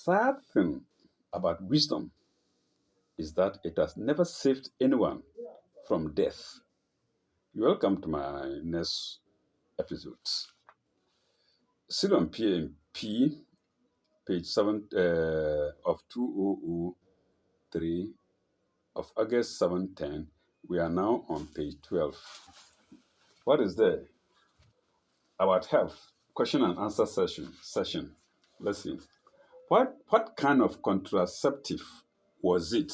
sad thing about wisdom is that it has never saved anyone from death. You're welcome to my next episodes. Still on PMP, page 7 of 2003 of August 710. We are now on page 12. What is there? About health. Question and answer session. Let's see. What kind of contraceptive was it?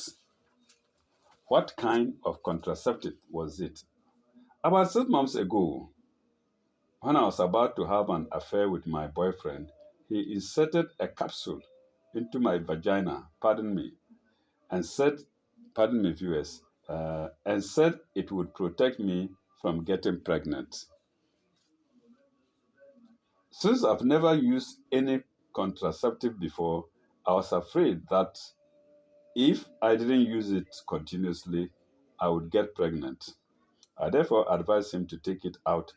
What kind of contraceptive was it? About 6 months ago, when I was about to have an affair with my boyfriend, he inserted a capsule into my vagina, pardon me, and said, pardon me, viewers, and said it would protect me from getting pregnant. Since I've never used any contraceptive before, I was afraid that if I didn't use it continuously, I would get pregnant. I therefore advised him to take it out,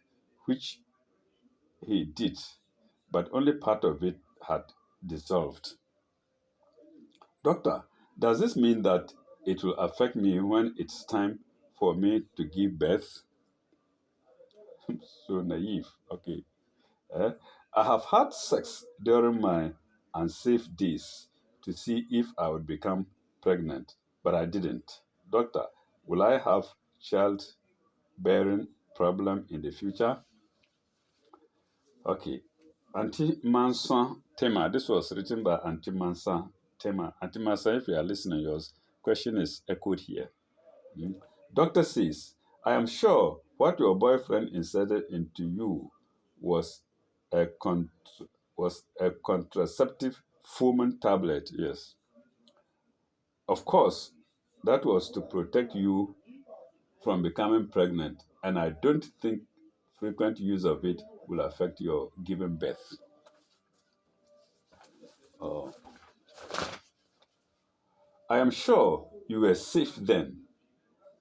which he did, but only part of it had dissolved. Doctor, does this mean that it will affect me when it's time for me to give birth? So naive. Okay. Eh? I have had sex during my unsafe days to see if I would become pregnant, but I didn't. Doctor, will I have childbearing problem in the future? Okay. Auntie Mansa Tema. This was written by Auntie Mansa Tema. Auntie Mansa, if you are listening, your question is echoed here. Mm. Doctor says, I am sure what your boyfriend inserted into you was a contraceptive foaming tablet. Yes. Of course, that was to protect you from becoming pregnant, and I don't think frequent use of it will affect your giving birth. Oh. I am sure you were safe then,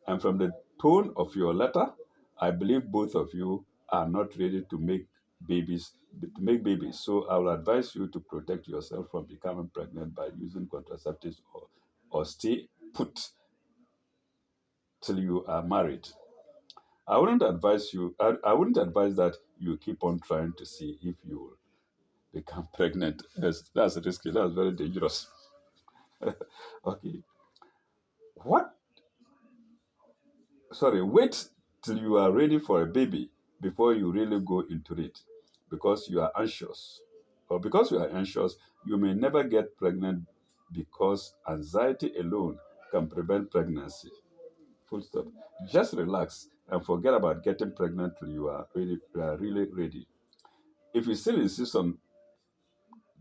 and from the tone of your letter, I believe both of you are not ready to make babies. So I will advise you to protect yourself from becoming pregnant by using contraceptives or stay put till you are married. I wouldn't advise that you keep on trying to see if you will become pregnant. Yes, that's risky. That's very dangerous. Okay. What Wait till you are ready for a baby before you really go into it because you are anxious. Or because you are anxious, you may never get pregnant because anxiety alone can prevent pregnancy. Full stop. Just relax and forget about getting pregnant till you are really ready. If you still insist on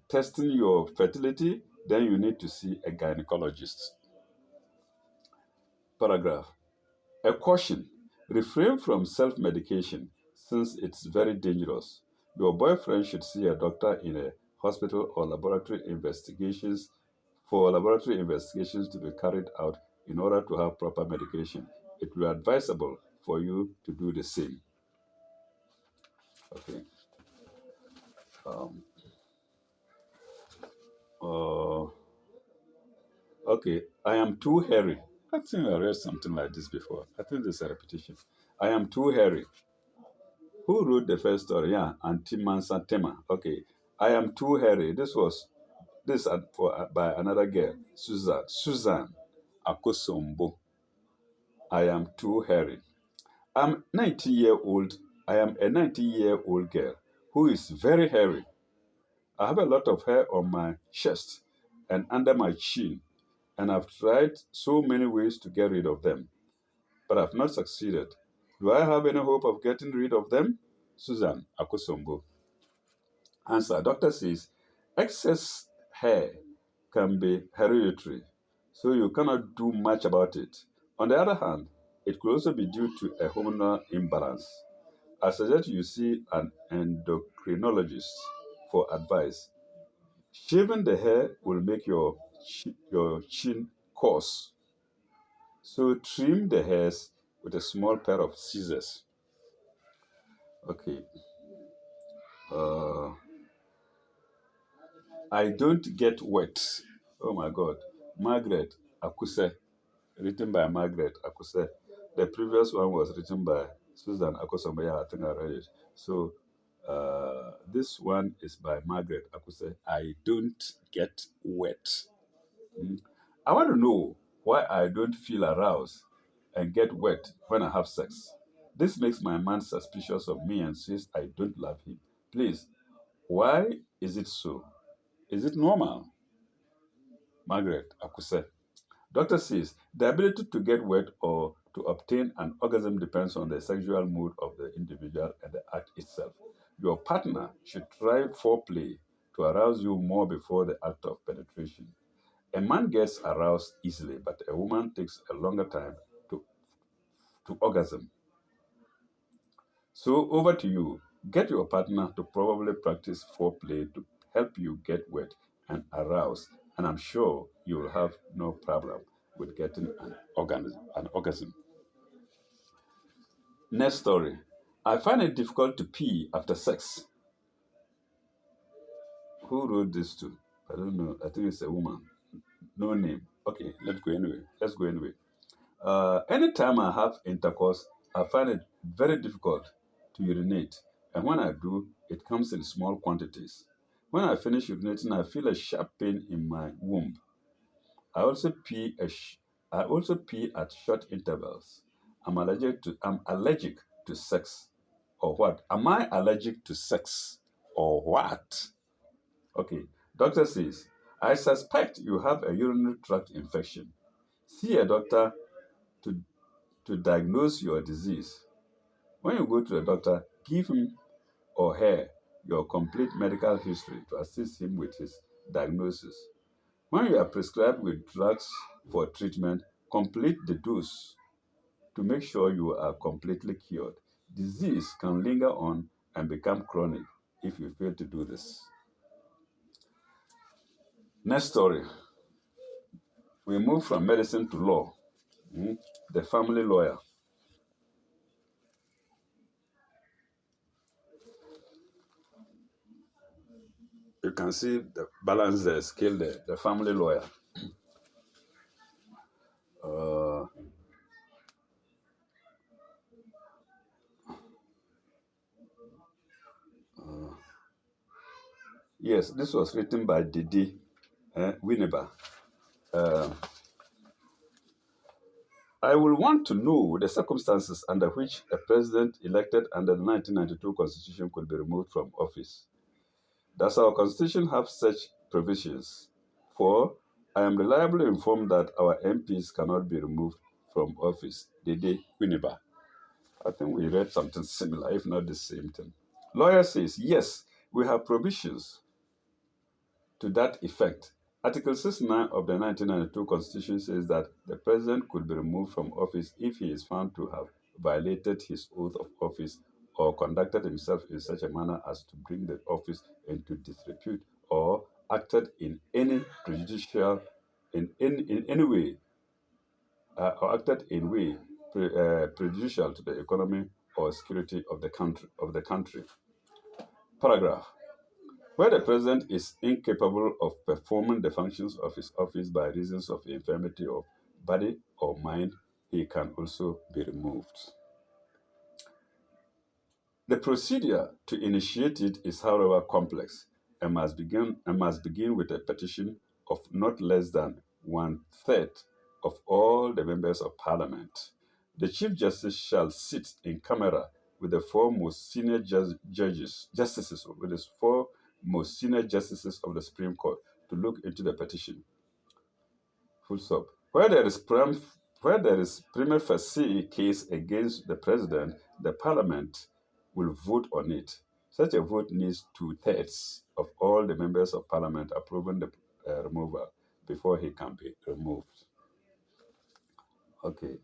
testing your fertility, then you need to see a gynecologist. Paragraph. A caution: refrain from self medication since it's very dangerous. Your boyfriend should see a doctor in a hospital or laboratory investigations to be carried out in order to have proper medication. It will be advisable for you to do the same. Okay. Um, uh, okay. I am too hairy. I think I read something like this before. I think this is a repetition. I am too hairy. Who wrote the first story? Yeah, Auntie Mansa Tema. Okay. I am too hairy. By another girl, Susan Akosombo. I am too hairy. I'm 90-year-old. I am a 90-year-old girl who is very hairy. I have a lot of hair on my chest and under my chin, and I've tried so many ways to get rid of them, but I've not succeeded. Do I have any hope of getting rid of them? Susan Akosombo. Answer: Doctor says excess hair can be hereditary, so you cannot do much about it. On the other hand, it could also be due to a hormonal imbalance. I suggest you see an endocrinologist for advice. Shaving the hair will make your chin coarse, so trim the hairs with a small pair of scissors. Okay. Uh, I don't get wet. Oh my God. Margaret Akuse, written by Margaret Akuse. The previous one was written by Susan Akosomaya. I think I read it. So this one is by Margaret Akuse. I don't get wet. Mm. I want to know why I don't feel aroused and get wet when I have sex. This makes my man suspicious of me and says I don't love him. Please, why is it so? Is it normal? Margaret Akuse. Doctor says the ability to get wet or to obtain an orgasm depends on the sexual mood of the individual and the act itself. Your partner should try foreplay to arouse you more before the act of penetration. A man gets aroused easily, but a woman takes a longer time to, to orgasm. So over to you. Get your partner to probably practice foreplay to help you get wet and aroused, and I'm sure you'll have no problem with getting an orgasm. Next story. I find it difficult to pee after sex. Who wrote this to? I don't know. I think it's a woman. No name. Okay, let's go anyway. Let's go anyway. Anytime I have intercourse, I find it very difficult to urinate. And when I do, it comes in small quantities. When I finish urinating, I feel a sharp pain in my womb. I also pee. I also pee at short intervals. I'm allergic to sex, or what? Am I allergic to sex, or what? Okay. Doctor says I suspect you have a urinary tract infection. See a doctor to to diagnose your disease. When you go to the doctor, give him or her your complete medical history to assist him with his diagnosis. When you are prescribed with drugs for treatment, complete the dose to make sure you are completely cured. Disease can linger on and become chronic if you fail to do this. Next story. We move from medicine to law. Mm. The family lawyer. You can see the balance, the scale there. The family lawyer. Uh, yes, this was written by Didi Winneba. Uh, I will want to know the circumstances under which a president elected under the 1992 Constitution could be removed from office. Does our Constitution have such provisions? For I am reliably informed that our MPs cannot be removed from office. Dede Winneba. I think we read something similar, if not the same thing. Lawyer says, yes, we have provisions to that effect. Article 69 of the 1992 Constitution says that the president could be removed from office if he is found to have violated his oath of office or conducted himself in such a manner as to bring the office into disrepute or acted in any prejudicial in any way or acted in way prejudicial to the economy or security of the country. Paragraph. Where the president is incapable of performing the functions of his office by reasons of infirmity of body or mind, he can also be removed. The procedure to initiate it is, however, complex and must begin with a petition of not less than one third of all the members of parliament. The Chief Justice shall sit in camera with the four most senior justices, with the four most senior justices of the Supreme Court to look into the petition. Full stop. Where there is prima facie case against the president, the parliament will vote on it. Such a vote needs two-thirds of all the members of parliament approving the removal before he can be removed. Okay.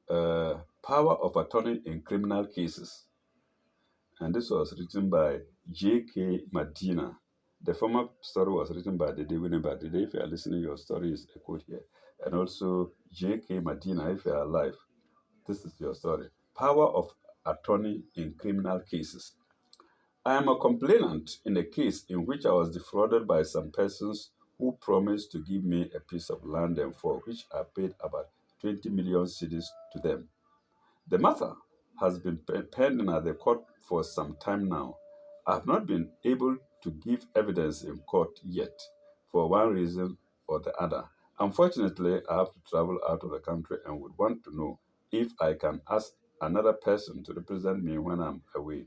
Power of attorney in criminal cases. And this was written by J.K. Medina. The former story was written by Dede Winneba. Dede, if you are listening, your story is echoed here. And also J.K. Medina, if you are alive, this is your story. Power of attorney in criminal cases. I am a complainant in a case in which I was defrauded by some persons who promised to give me a piece of land and for which I paid about 20 million cedis to them. The matter has been pending at the court for some time now. I have not been able to give evidence in court yet, for one reason or the other. Unfortunately, I have to travel out of the country and would want to know if I can ask another person to represent me when I'm away.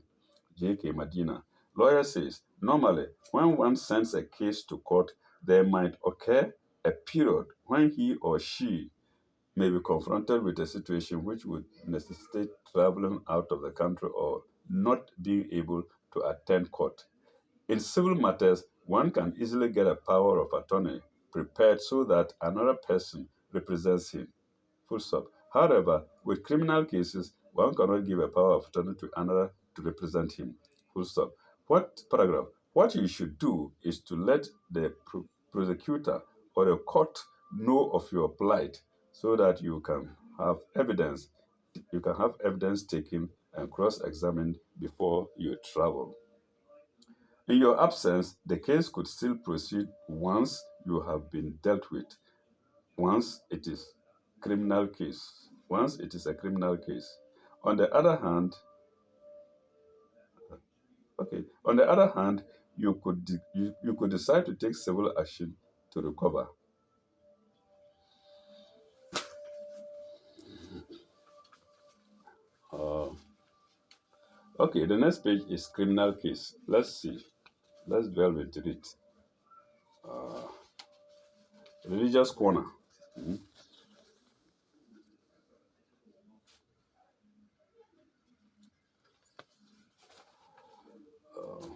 J.K. Medina. Lawyer says, normally, when one sends a case to court, there might occur a period when he or she may be confronted with a situation which would necessitate traveling out of the country or not being able to attend court. In civil matters, one can easily get a power of attorney prepared so that another person represents him. Full stop. However, with criminal cases, one cannot give a power of attorney to another to represent him. Full stop. What paragraph? What you should do is to let the prosecutor or the court know of your plight so that you can have evidence. You can have evidence taken and cross-examined before you travel. In your absence, the case could still proceed once you have been dealt with once it is criminal case once it is a criminal case. On the other hand, on the other hand, you could decide to take civil action to recover. uh, okay, the next page is criminal case. Let's see, let's delve into it. uh, Religious corner. Mhm. uh,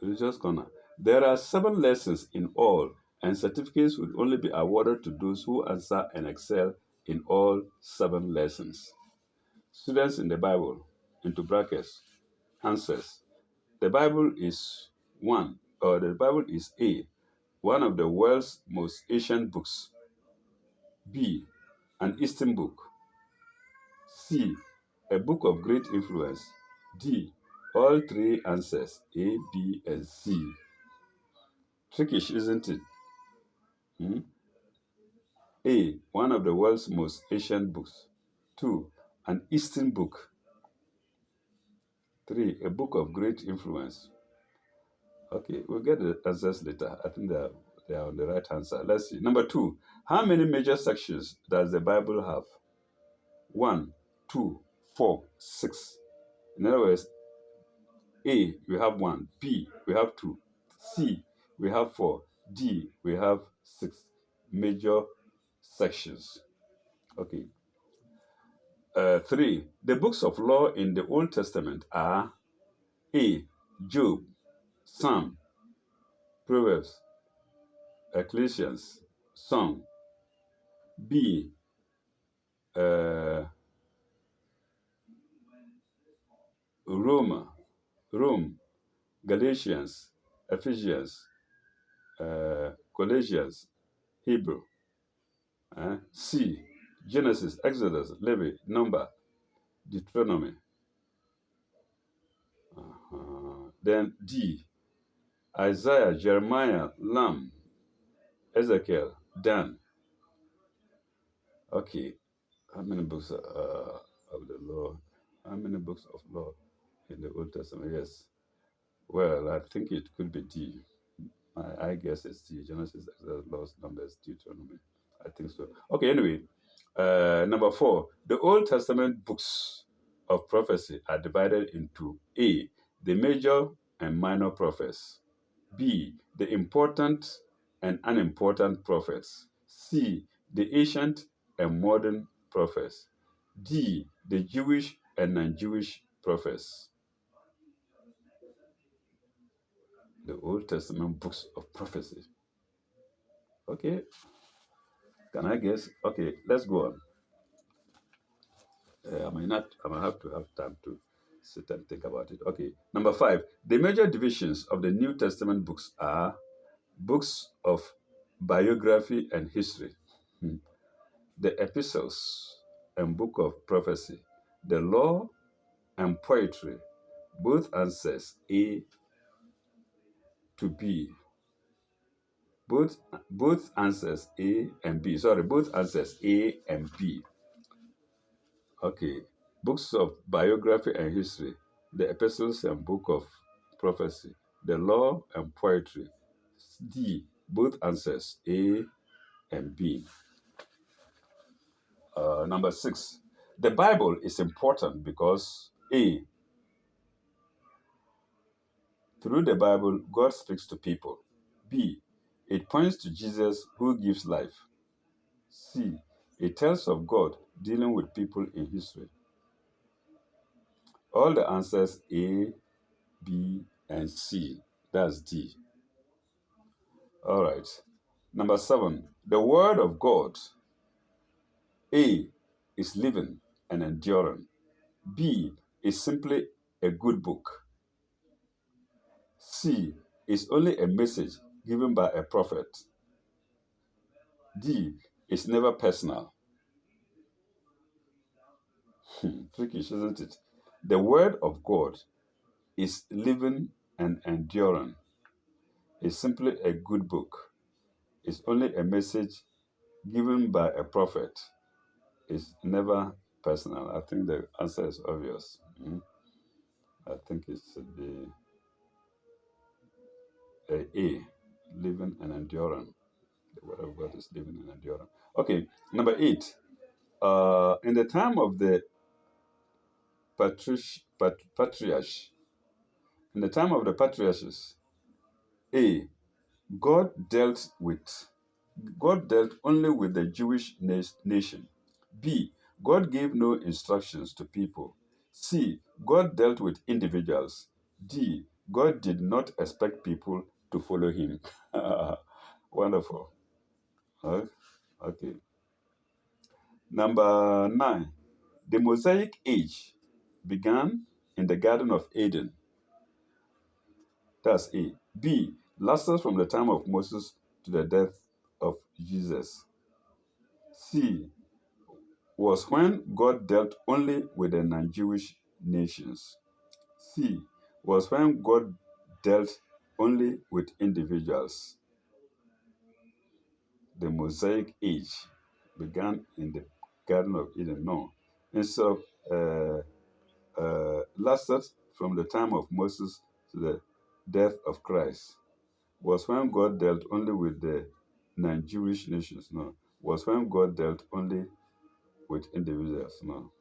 Religious corner. There are 7 lessons in all, and certificates will only be awarded to those who answer and excel in all 7 lessons. Students in the Bible, into brackets, answers. The Bible is the Bible is A, one of the world's most ancient books. B, an Eastern book. C, a book of great influence. D, all 3 answers, A, B, and C. Trickish, isn't it? Hmm? A, one of the world's most ancient books. 2, an Eastern book. 3, a book of great influence. Okay, we'll get the answers later. I think they are on the right hand side. Let's see. Number 2, how many major sections does the Bible have? 1, 2, 4, 6. In other words, A, we have 1. B, we have 2. C, we have 4. D, we have 6 major sections. Okay. 3, the books of law in the Old Testament are A, Job, Psalm, Proverbs, Ecclesiastes, Song. B, uh, Roma, Rome, Galatians, Ephesians, Colossians, Hebrew. C, Genesis, Exodus, Leviticus, Number, Deuteronomy. Then D, Isaiah, Jeremiah, Lamb, Ezekiel, Dan. Okay, how many books of the law? How many books of law in the Old Testament? Yes. Well, I think it could be D. I guess it's D. Genesis, Exodus, Laws, Numbers, Deuteronomy. I think so. Okay, anyway. Number 4, the Old Testament books of prophecy are divided into A, the major and minor prophets. B, the important and unimportant prophets. C, the ancient and modern prophets. D, the Jewish and non-Jewish prophets. The Old Testament books of prophecy. Okay, can I guess? Okay, let's go on. I might not. I might have to have time to sit and think about it. Okay, number 5. The major divisions of the New Testament books are books of biography and history, the epistles and book of prophecy, the law and poetry, both answers A to B. Both answers A and B. Sorry, both answers A and B. Okay. Books of biography and history, the epistles and book of prophecy, the law and poetry. D. Both answers A and B. Number 6. The Bible is important because A. Through the Bible, God speaks to people. B. It points to Jesus who gives life. C. It tells of God dealing with people in history. All the answers A, B, and C. That's D. All right. Number 7. The Word of God. A is living and enduring. B is simply a good book. C is only a message given by a prophet. D is never personal. Tricky, isn't it? The Word of God is living and enduring. It's simply a good book. It's only a message given by a prophet. It's never personal. I think the answer is obvious. I think it should be A, living and enduring. The Word of God is living and enduring. Okay, number 8. In the time of the patriarch, in the time of the patriarchs, A, God dealt with God dealt only with the Jewish nation. B, God gave no instructions to people. C, God dealt with individuals. D, God did not expect people to follow him. Wonderful. Okay. Number 9. The Mosaic Age began in the Garden of Eden. That's A. B. Lasted from the time of Moses to the death of Jesus. C. Was when God dealt only with the non-Jewish nations. C. Was when God dealt only with individuals. The Mosaic Age began in the Garden of Eden. No. Instead of lasted from the time of Moses to the death of Christ. Was when God dealt only with the non-Jewish nations. No. Was when God dealt only with individuals. No.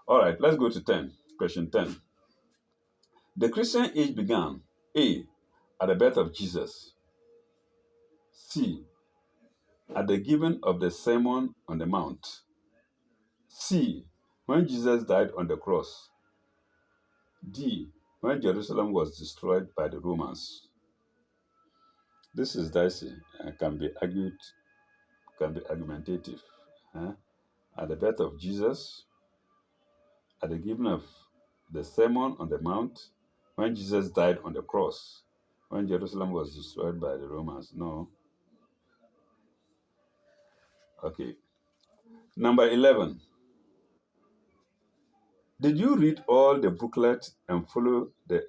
All right, let's go to 10. Question 10. The Christian age began A. At the birth of Jesus. C. At the giving of the Sermon on the Mount. C. When Jesus died on the cross. D. When Jerusalem was destroyed by the Romans. This is dicey and can be argumentative. At the birth of Jesus, at the giving of the Sermon on the Mount, when Jesus died on the cross, when Jerusalem was destroyed by the Romans. No. Okay. Number 11. Did you read all the booklet and follow the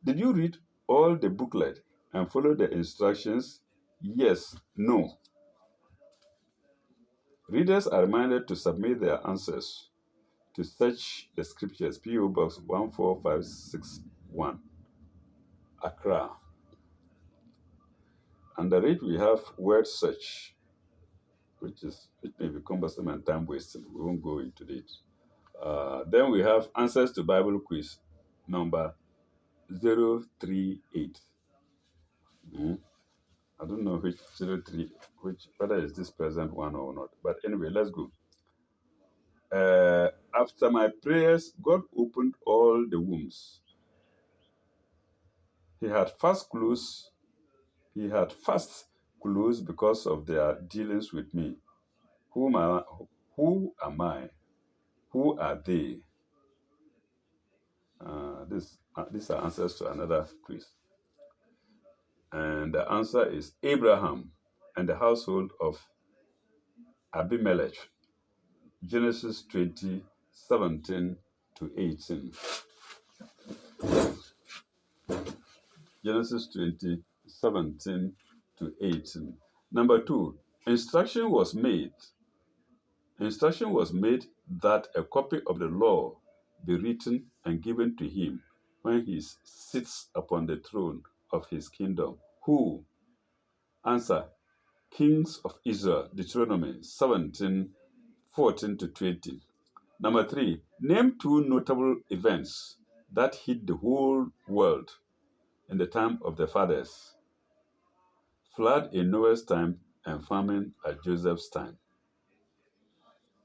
Did you read all the booklet and follow the instructions? Yes, no. Readers are reminded to submit their answers to Search the Scriptures, P.O. Box 14561, Accra. Under it, we have word search, which may be cumbersome and time wasting. We won't go into it. Then we have answers to Bible quiz, number 038. I don't know which 03, whether it's this present one or not. But anyway, let's go. After my prayers, God opened all the wombs. He had fast closed because of their dealings with me. Who am I? Who are they? These are answers to another quiz. And the answer is Abraham and the household of Abimelech. Genesis 20:17 to 18. Genesis 20, 17 to 18. Number 2, instruction was made that a copy of the law be written and given to him when he sits upon the throne of his kingdom. Who? Answer: Kings of Israel, Deuteronomy 17, 14 to 20. Number 3, name 2 notable events that hit the whole world in the time of the fathers: flood in Noah's time and famine at Joseph's time.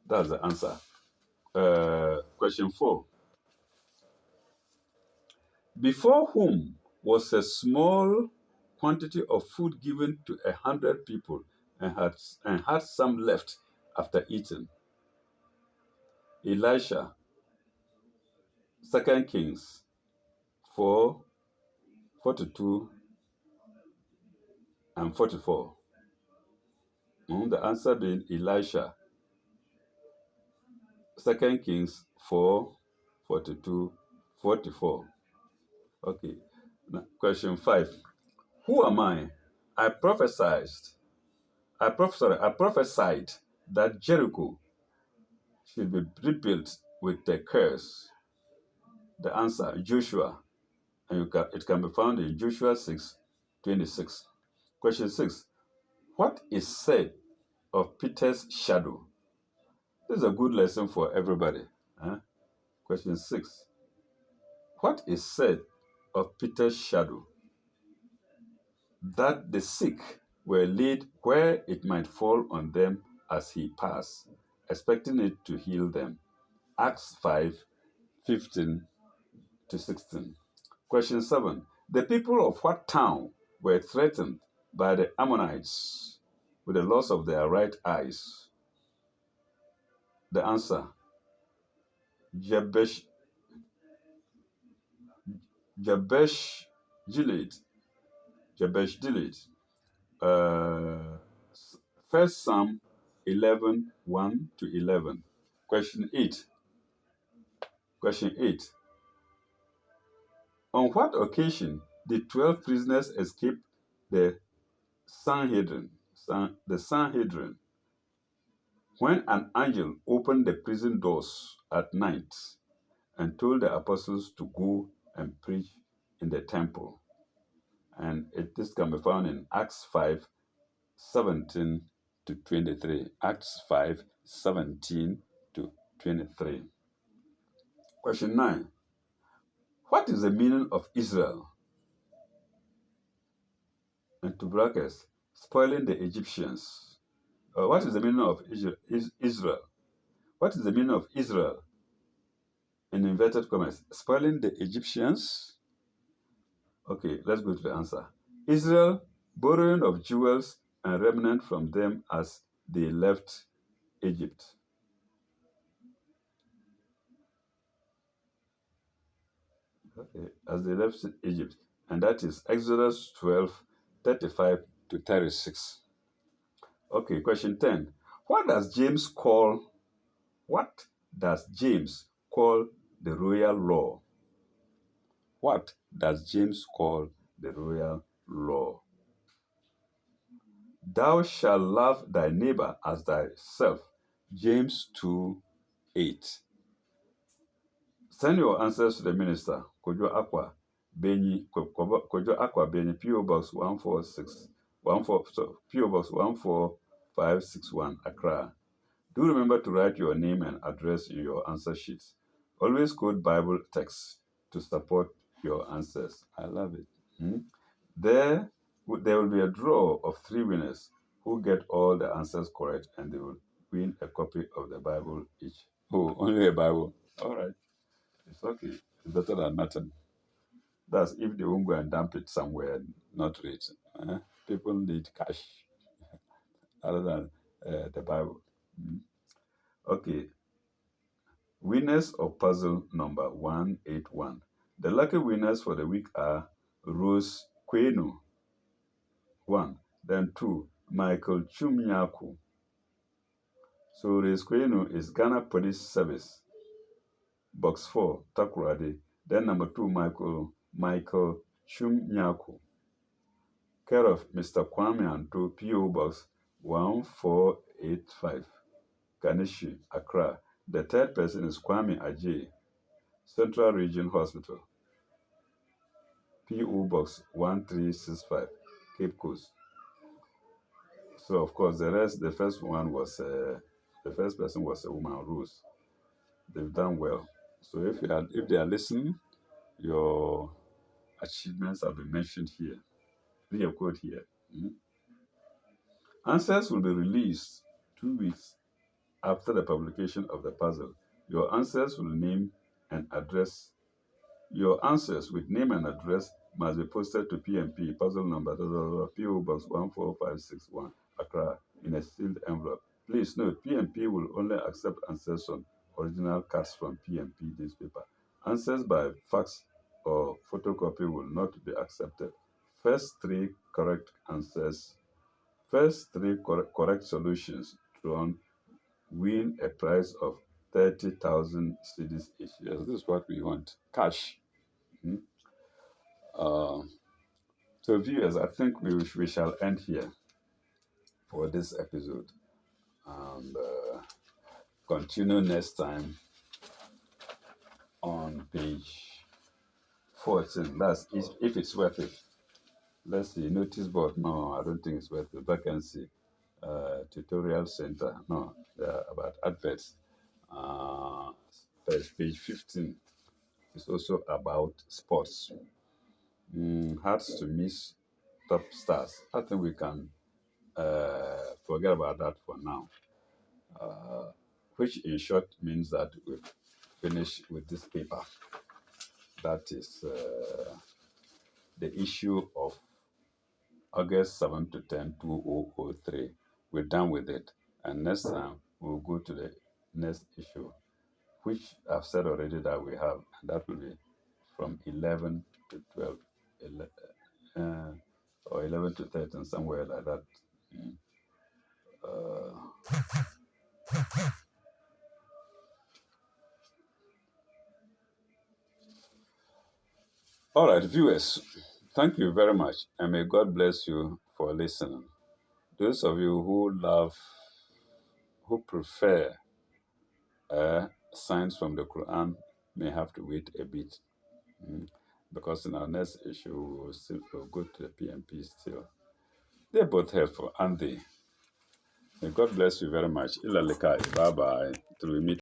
That's the answer. Question 4. Before whom was a small quantity of food given to 100 people and had some left after eating? Elisha, 2 Kings 4, 42 and 44. The answer being Elisha, 2 Kings 4, 42, 44. Okay. Now, question 5. Who am I? I prophesied. I prophesied that Jericho should be rebuilt with a curse. The answer: Joshua, and it can be found in Joshua 6:26. Question 6. What is said of Peter's shadow? This is a good lesson for everybody. Question 6. What is said of Peter's shadow? That the sick were laid where it might fall on them as he passed, expecting it to heal them. Acts 5:15 to 16. Question 7. The people of what town were threatened by the Ammonites with the loss of their right eyes? The answer: Jabesh Gilead. Jabesh Gilead. First Psalm 11, 1 to 11. Question 8. On what occasion did 12 prisoners escape the Sanhedrin? When an angel opened the prison doors at night and told the apostles to go and preach in the temple. And this can be found in Acts 5:17 to 23. Acts 5:17 to 23. Question 9. What is the meaning of Israel? Into brackets, spoiling the Egyptians. What is the meaning of Israel? What is the meaning of Israel? In inverted commas, spoiling the Egyptians. Okay, let's go to the answer. Israel, borrowing of jewels and remnant from them as they left Egypt. Okay, as they left Egypt. And that is Exodus 12:35 to 36. Okay, question 10. What does James call the royal law? What does James call the royal law? Thou shalt love thy neighbor as thyself. James 2:8. Send your answers to the minister, Kojo Akwa Benyi, P.O. Box 14561, Accra. Do remember to write your name and address in your answer sheets. Always quote Bible texts to support your answers. I love it. There will be a draw of 3 winners who get all the answers correct, and they will win a copy of the Bible each. Oh, only a Bible. All right. It's okay. It's better than nothing. That's if they won't go and dump it somewhere not read. People need cash other than the Bible. Okay. Winners of puzzle number 181. The lucky winners for the week are Rose Kwenu, 1. Then 2, Michael Chumyaku. So Rose Kwenu is Ghana Police Service. Box 4, Takoradi. Then number 2, Michael Chum Nyaku. Care of Mr. Kwame Anto, P.O. Box 1485, Kanishi, Accra. The third person is Kwame Ajay, Central Region Hospital, P.O. Box 1365, Cape Coast. So, of course, the first person was a woman, Rose. They've done well. So, if they are listening, your achievements have been mentioned here. Read a quote here. Answers will be released 2 weeks after the publication of the puzzle. Your answers will name and address. Your answers with name and address must be posted to PMP, puzzle number, PO Box 14561, Accra, in a sealed envelope. Please note, PMP will only accept answers on original cards from PMP newspaper. Answers by fax or photocopy will not be accepted. First three correct answers, first three correct solutions drawn win a prize of 30,000 cedis each. Yes, this is what we want. Cash. Mhm. Uh, so, viewers, I think we shall end here for this episode and continue next time on page 14. That's if it's worth it. Let's see. Notice board. No, I don't think it's worth it. Vacancy. Tutorial center. No, they're about adverts. Page 15 is also about sports. Hard to miss top stars. I think we can forget about that for now. Which in short means that we've finished with this paper. That is the issue of August 7 to 10, 2003. We're done with it. And next time, we'll go to the next issue, which I've said already that we have. And that will be from 11 to 12, or 11 to 13, somewhere like that. All right, viewers, thank you very much, and may God bless you for listening. Those of you who prefer signs from the Quran may have to wait a bit, because in our next issue we'll go to the PMP still. They're both helpful, aren't they? May God bless you very much. Ila likai. Bye bye. Till we meet.